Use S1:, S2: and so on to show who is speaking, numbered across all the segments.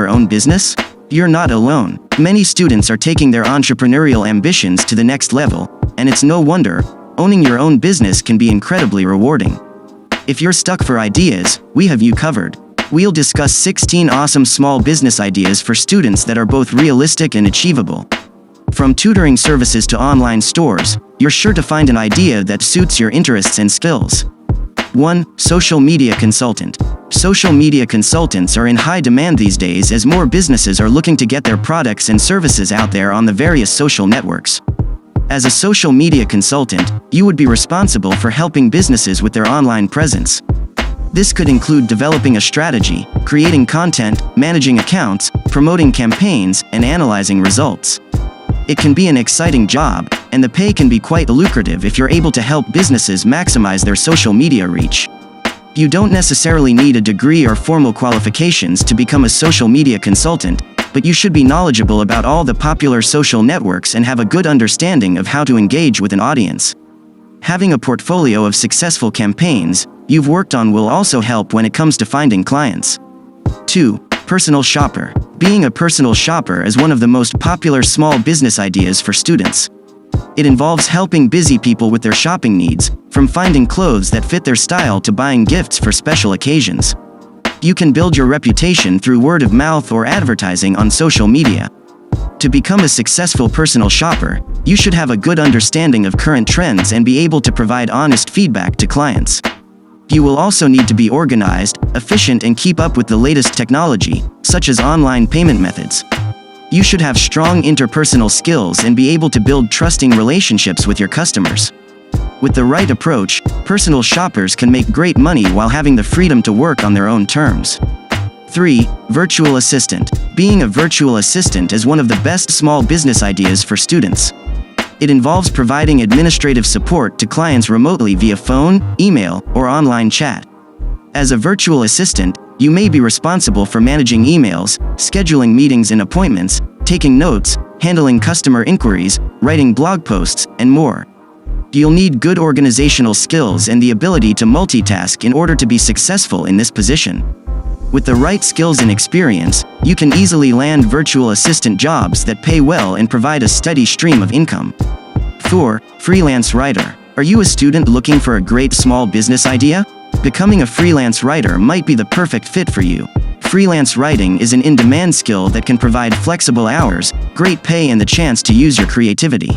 S1: your own business? You're not alone. Many students are taking their entrepreneurial ambitions to the next level, and it's no wonder, owning your own business can be incredibly rewarding. If you're stuck for ideas, we have you covered. We'll discuss 16 awesome small business ideas for students that are both realistic and achievable. From tutoring services to online stores, you're sure to find an idea that suits your interests and skills. 1. Social media consultant. Social media consultants are in high demand these days as more businesses are looking to get their products and services out there on the various social networks. As a social media consultant, you would be responsible for helping businesses with their online presence. This could include developing a strategy, creating content, managing accounts, promoting campaigns, and analyzing results. It can be an exciting job, and the pay can be quite lucrative if you're able to help businesses maximize their social media reach. You don't necessarily need a degree or formal qualifications to become a social media consultant, but you should be knowledgeable about all the popular social networks and have a good understanding of how to engage with an audience. Having a portfolio of successful campaigns you've worked on will also help when it comes to finding clients. 2. Personal shopper. Being a personal shopper is one of the most popular small business ideas for students. It involves helping busy people with their shopping needs, from finding clothes that fit their style to buying gifts for special occasions. You can build your reputation through word of mouth or advertising on social media. To become a successful personal shopper, you should have a good understanding of current trends and be able to provide honest feedback to clients. You will also need to be organized, efficient, and keep up with the latest technology, such as online payment methods. You should have strong interpersonal skills and be able to build trusting relationships with your customers. With the right approach, personal shoppers can make great money while having the freedom to work on their own terms. 3. Virtual assistant. Being a virtual assistant is one of the best small business ideas for students. It involves providing administrative support to clients remotely via phone, email, or online chat. As a virtual assistant, you may be responsible for managing emails, scheduling meetings and appointments, taking notes, handling customer inquiries, writing blog posts, and more. You'll need good organizational skills and the ability to multitask in order to be successful in this position. With the right skills and experience, you can easily land virtual assistant jobs that pay well and provide a steady stream of income. 4. Freelance writer. Are you a student looking for a great small business idea? Becoming a freelance writer might be the perfect fit for you. Freelance writing is an in-demand skill that can provide flexible hours, great pay, and the chance to use your creativity.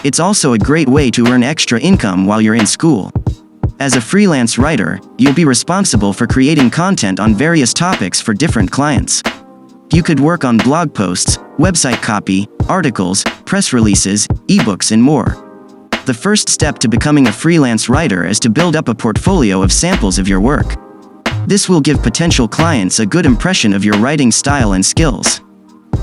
S1: It's also a great way to earn extra income while you're in school. As a freelance writer, you'll be responsible for creating content on various topics for different clients. You could work on blog posts, website copy, articles, press releases, ebooks, and more. The first step to becoming a freelance writer is to build up a portfolio of samples of your work. This will give potential clients a good impression of your writing style and skills.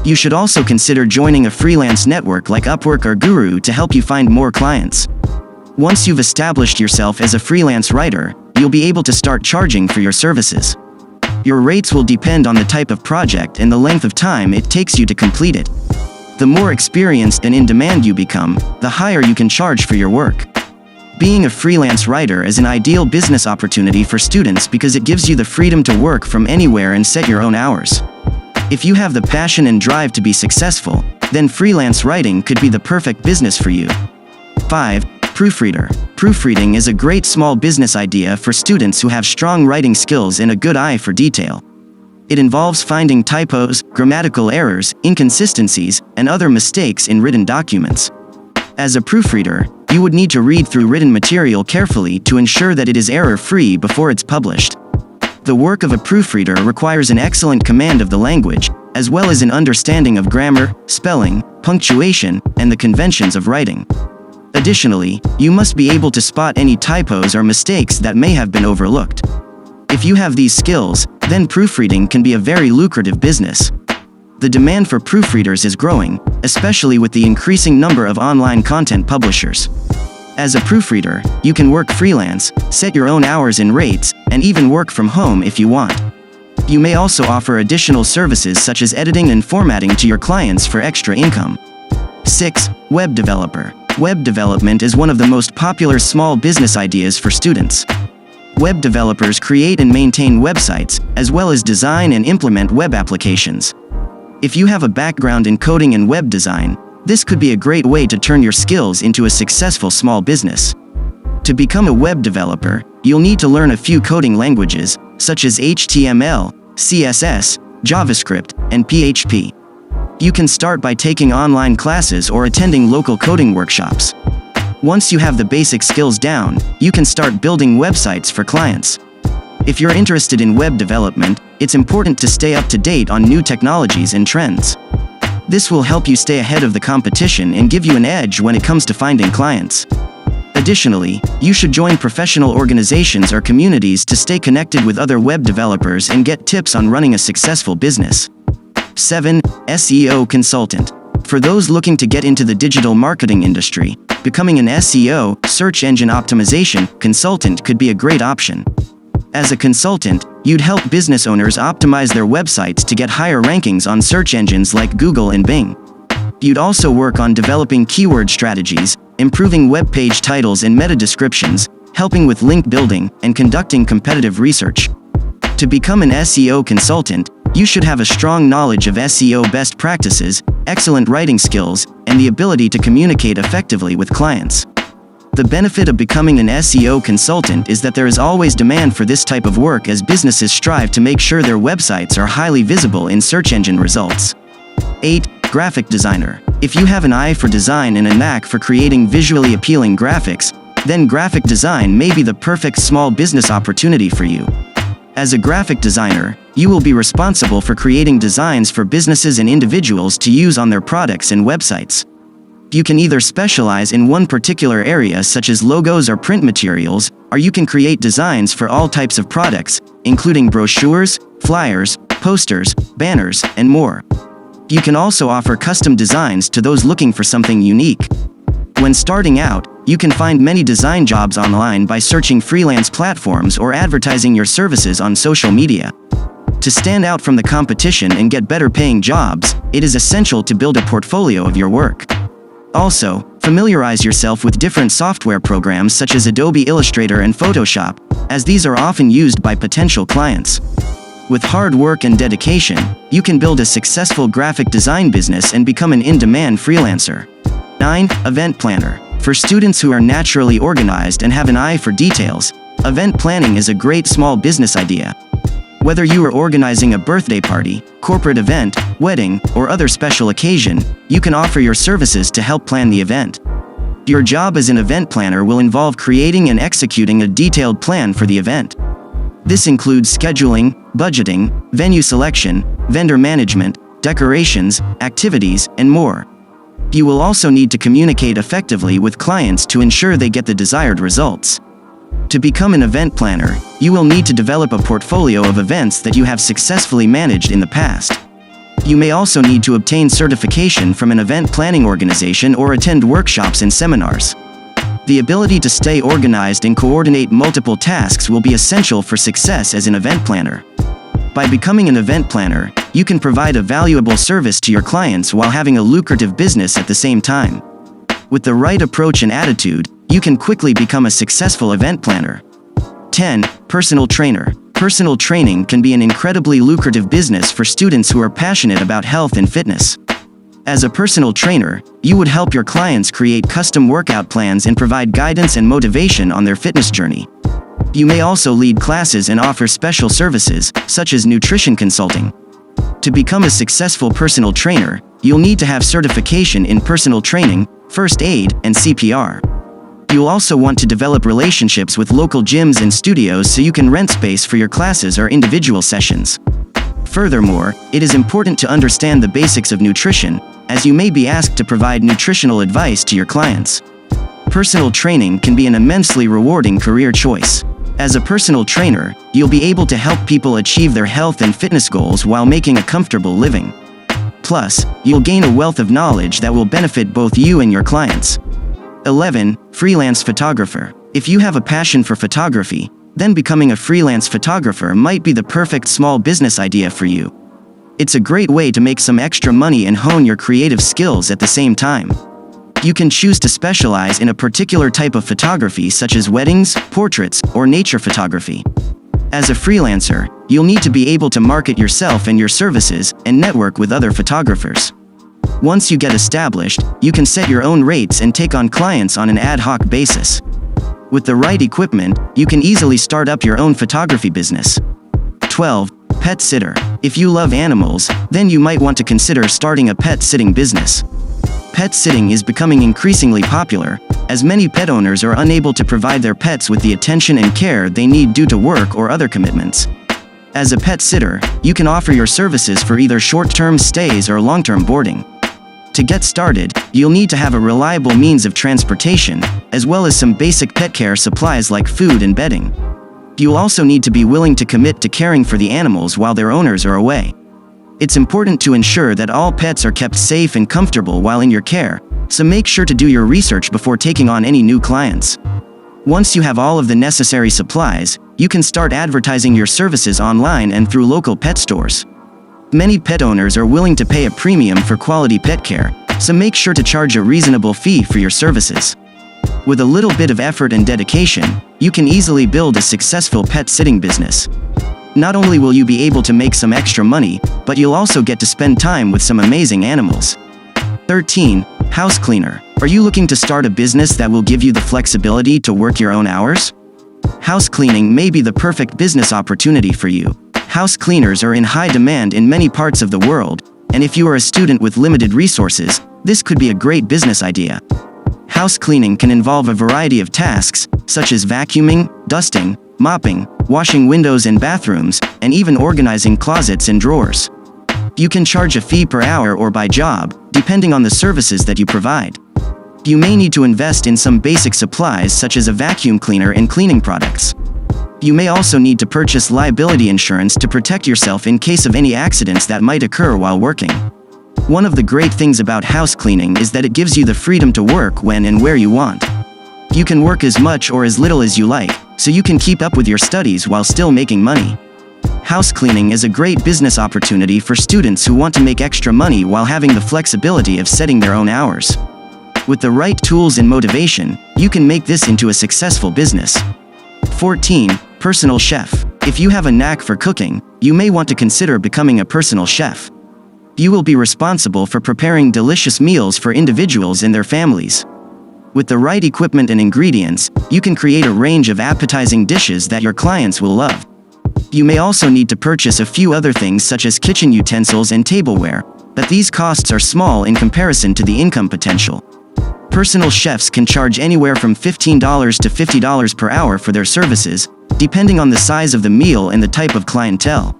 S1: You should also consider joining a freelance network like Upwork or Guru to help you find more clients. Once you've established yourself as a freelance writer, you'll be able to start charging for your services. Your rates will depend on the type of project and the length of time it takes you to complete it. The more experienced and in demand you become, the higher you can charge for your work. Being a freelance writer is an ideal business opportunity for students because it gives you the freedom to work from anywhere and set your own hours. If you have the passion and drive to be successful, then freelance writing could be the perfect business for you. 5. Proofreader. Proofreading is a great small business idea for students who have strong writing skills and a good eye for detail. It involves finding typos, grammatical errors, inconsistencies, and other mistakes in written documents. As a proofreader, you would need to read through written material carefully to ensure that it is error-free before it's published. The work of a proofreader requires an excellent command of the language, as well as an understanding of grammar, spelling, punctuation, and the conventions of writing. Additionally, you must be able to spot any typos or mistakes that may have been overlooked. If you have these skills, then proofreading can be a very lucrative business. The demand for proofreaders is growing, especially with the increasing number of online content publishers. As a proofreader, you can work freelance, set your own hours and rates, and even work from home if you want. You may also offer additional services such as editing and formatting to your clients for extra income. 6. Web developer. Web development is one of the most popular small business ideas for students. Web developers create and maintain websites, as well as design and implement web applications. If you have a background in coding and web design, this could be a great way to turn your skills into a successful small business. To become a web developer, you'll need to learn a few coding languages, such as HTML, CSS, JavaScript, and PHP. You can start by taking online classes or attending local coding workshops. Once you have the basic skills down, you can start building websites for clients. If you're interested in web development, it's important to stay up to date on new technologies and trends. This will help you stay ahead of the competition and give you an edge when it comes to finding clients. Additionally, you should join professional organizations or communities to stay connected with other web developers and get tips on running a successful business. 7. SEO consultant. For those looking to get into the digital marketing industry, becoming an SEO, search engine optimization, consultant could be a great option. As a consultant, you'd help business owners optimize their websites to get higher rankings on search engines like Google and Bing. You'd also work on developing keyword strategies, improving web page titles and meta descriptions, helping with link building, and conducting competitive research. To become an SEO consultant, you should have a strong knowledge of SEO best practices, excellent writing skills, and the ability to communicate effectively with clients. The benefit of becoming an SEO consultant is that there is always demand for this type of work as businesses strive to make sure their websites are highly visible in search engine results. 8. Graphic designer. If you have an eye for design and a knack for creating visually appealing graphics, then graphic design may be the perfect small business opportunity for you. As a graphic designer, you will be responsible for creating designs for businesses and individuals to use on their products and websites. You can either specialize in one particular area such as logos or print materials, or you can create designs for all types of products, including brochures, flyers, posters, banners, and more. You can also offer custom designs to those looking for something unique. When starting out, you can find many design jobs online by searching freelance platforms or advertising your services on social media. To stand out from the competition and get better paying jobs, it is essential to build a portfolio of your work. Also, familiarize yourself with different software programs such as Adobe Illustrator and Photoshop, as these are often used by potential clients. With hard work and dedication, you can build a successful graphic design business and become an in-demand freelancer. 9. Event planner. For students who are naturally organized and have an eye for details, event planning is a great small business idea. Whether you are organizing a birthday party, corporate event, wedding, or other special occasion, you can offer your services to help plan the event. Your job as an event planner will involve creating and executing a detailed plan for the event. This includes scheduling, budgeting, venue selection, vendor management, decorations, activities, and more. You will also need to communicate effectively with clients to ensure they get the desired results. To become an event planner, you will need to develop a portfolio of events that you have successfully managed in the past. You may also need to obtain certification from an event planning organization or attend workshops and seminars. The ability to stay organized and coordinate multiple tasks will be essential for success as an event planner. By becoming an event planner, you can provide a valuable service to your clients while having a lucrative business at the same time. With the right approach and attitude, you can quickly become a successful event planner. 10. Personal trainer. Personal training can be an incredibly lucrative business for students who are passionate about health and fitness. As a personal trainer, you would help your clients create custom workout plans and provide guidance and motivation on their fitness journey. You may also lead classes and offer special services, such as nutrition consulting. To become a successful personal trainer, you'll need to have certification in personal training, first aid, and CPR. You'll also want to develop relationships with local gyms and studios so you can rent space for your classes or individual sessions. Furthermore, it is important to understand the basics of nutrition, as you may be asked to provide nutritional advice to your clients. Personal training can be an immensely rewarding career choice. As a personal trainer, you'll be able to help people achieve their health and fitness goals while making a comfortable living. Plus, you'll gain a wealth of knowledge that will benefit both you and your clients. 11. Freelance photographer. If you have a passion for photography, then becoming a freelance photographer might be the perfect small business idea for you. It's a great way to make some extra money and hone your creative skills at the same time. You can choose to specialize in a particular type of photography such as weddings, portraits, or nature photography. As a freelancer, you'll need to be able to market yourself and your services and network with other photographers. Once you get established, you can set your own rates and take on clients on an ad hoc basis. With the right equipment, you can easily start up your own photography business. 12. Pet sitter. If you love animals, then you might want to consider starting a pet sitting business. Pet sitting is becoming increasingly popular, as many pet owners are unable to provide their pets with the attention and care they need due to work or other commitments. As a pet sitter, you can offer your services for either short-term stays or long-term boarding. To get started, you'll need to have a reliable means of transportation, as well as some basic pet care supplies like food and bedding. You'll also need to be willing to commit to caring for the animals while their owners are away. It's important to ensure that all pets are kept safe and comfortable while in your care, so make sure to do your research before taking on any new clients. Once you have all of the necessary supplies, you can start advertising your services online and through local pet stores. Many pet owners are willing to pay a premium for quality pet care, so make sure to charge a reasonable fee for your services. With a little bit of effort and dedication, you can easily build a successful pet sitting business. Not only will you be able to make some extra money, but you'll also get to spend time with some amazing animals. 13. House cleaner. Are you looking to start a business that will give you the flexibility to work your own hours? House cleaning may be the perfect business opportunity for you. House cleaners are in high demand in many parts of the world, and if you are a student with limited resources, this could be a great business idea. House cleaning can involve a variety of tasks, such as vacuuming, dusting, mopping, washing windows and bathrooms, and even organizing closets and drawers. You can charge a fee per hour or by job, depending on the services that you provide. You may need to invest in some basic supplies such as a vacuum cleaner and cleaning products. You may also need to purchase liability insurance to protect yourself in case of any accidents that might occur while working. One of the great things about house cleaning is that it gives you the freedom to work when and where you want. You can work as much or as little as you like, so you can keep up with your studies while still making money. House cleaning is a great business opportunity for students who want to make extra money while having the flexibility of setting their own hours. With the right tools and motivation, you can make this into a successful business. 14. Personal chef. If you have a knack for cooking, you may want to consider becoming a personal chef. You will be responsible for preparing delicious meals for individuals and their families. With the right equipment and ingredients, you can create a range of appetizing dishes that your clients will love. You may also need to purchase a few other things such as kitchen utensils and tableware, but these costs are small in comparison to the income potential. Personal chefs can charge anywhere from $15 to $50 per hour for their services, depending on the size of the meal and the type of clientele.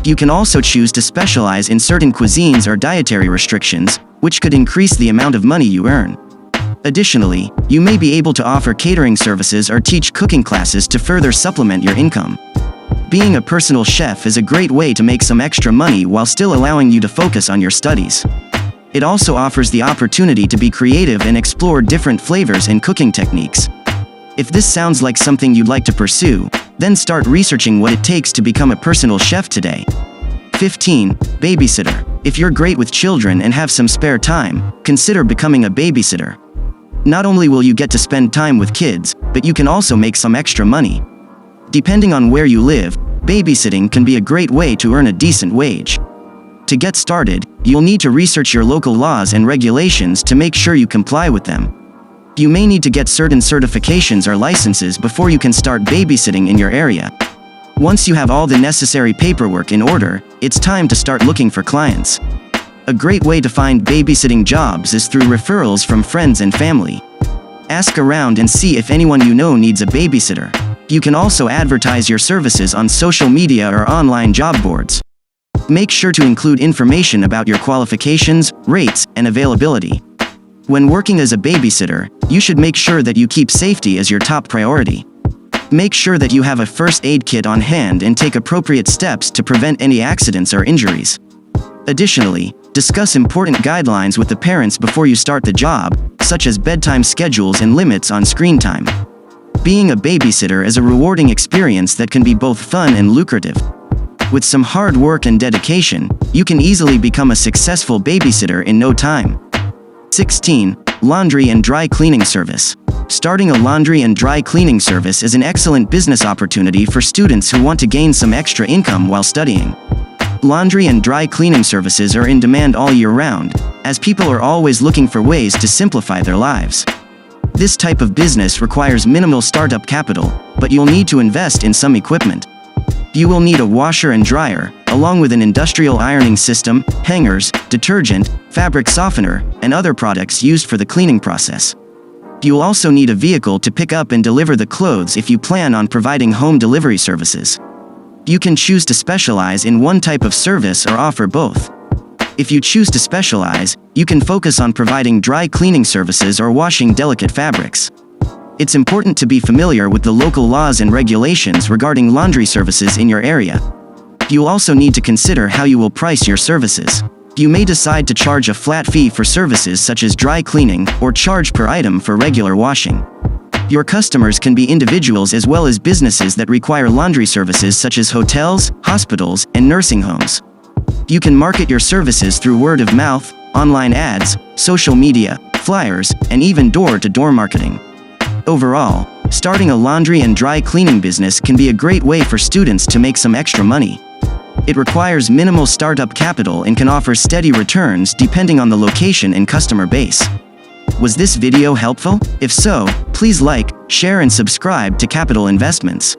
S1: You can also choose to specialize in certain cuisines or dietary restrictions, which could increase the amount of money you earn. Additionally, you may be able to offer catering services or teach cooking classes to further supplement your income. Being a personal chef is a great way to make some extra money while still allowing you to focus on your studies. It also offers the opportunity to be creative and explore different flavors and cooking techniques. If this sounds like something you'd like to pursue, then start researching what it takes to become a personal chef today. 15. Babysitter. If you're great with children and have some spare time, consider becoming a babysitter. Not only will you get to spend time with kids, but you can also make some extra money. Depending on where you live, babysitting can be a great way to earn a decent wage. To get started, you'll need to research your local laws and regulations to make sure you comply with them. You may need to get certain certifications or licenses before you can start babysitting in your area. Once you have all the necessary paperwork in order, it's time to start looking for clients. A great way to find babysitting jobs is through referrals from friends and family. Ask around and see if anyone you know needs a babysitter. You can also advertise your services on social media or online job boards. Make sure to include information about your qualifications, rates, and availability. When working as a babysitter, you should make sure that you keep safety as your top priority. Make sure that you have a first aid kit on hand and take appropriate steps to prevent any accidents or injuries. Additionally, discuss important guidelines with the parents before you start the job, such as bedtime schedules and limits on screen time. Being a babysitter is a rewarding experience that can be both fun and lucrative. With some hard work and dedication, you can easily become a successful babysitter in no time. 16. Laundry and dry cleaning service. Starting a laundry and dry cleaning service is an excellent business opportunity for students who want to gain some extra income while studying. Laundry and dry cleaning services are in demand all year round, as people are always looking for ways to simplify their lives. This type of business requires minimal startup capital, but you'll need to invest in some equipment. You will need a washer and dryer, along with an industrial ironing system, hangers, detergent, fabric softener, and other products used for the cleaning process. You'll also need a vehicle to pick up and deliver the clothes if you plan on providing home delivery services. You can choose to specialize in one type of service or offer both. If you choose to specialize, you can focus on providing dry cleaning services or washing delicate fabrics. It's important to be familiar with the local laws and regulations regarding laundry services in your area. You'll also need to consider how you will price your services. You may decide to charge a flat fee for services such as dry cleaning, or charge per item for regular washing. Your customers can be individuals as well as businesses that require laundry services such as hotels, hospitals, and nursing homes. You can market your services through word of mouth, online ads, social media, flyers, and even door-to-door marketing. Overall, starting a laundry and dry cleaning business can be a great way for students to make some extra money. It requires minimal startup capital and can offer steady returns depending on the location and customer base. Was this video helpful? If so, please like, share and subscribe to Capital Investments.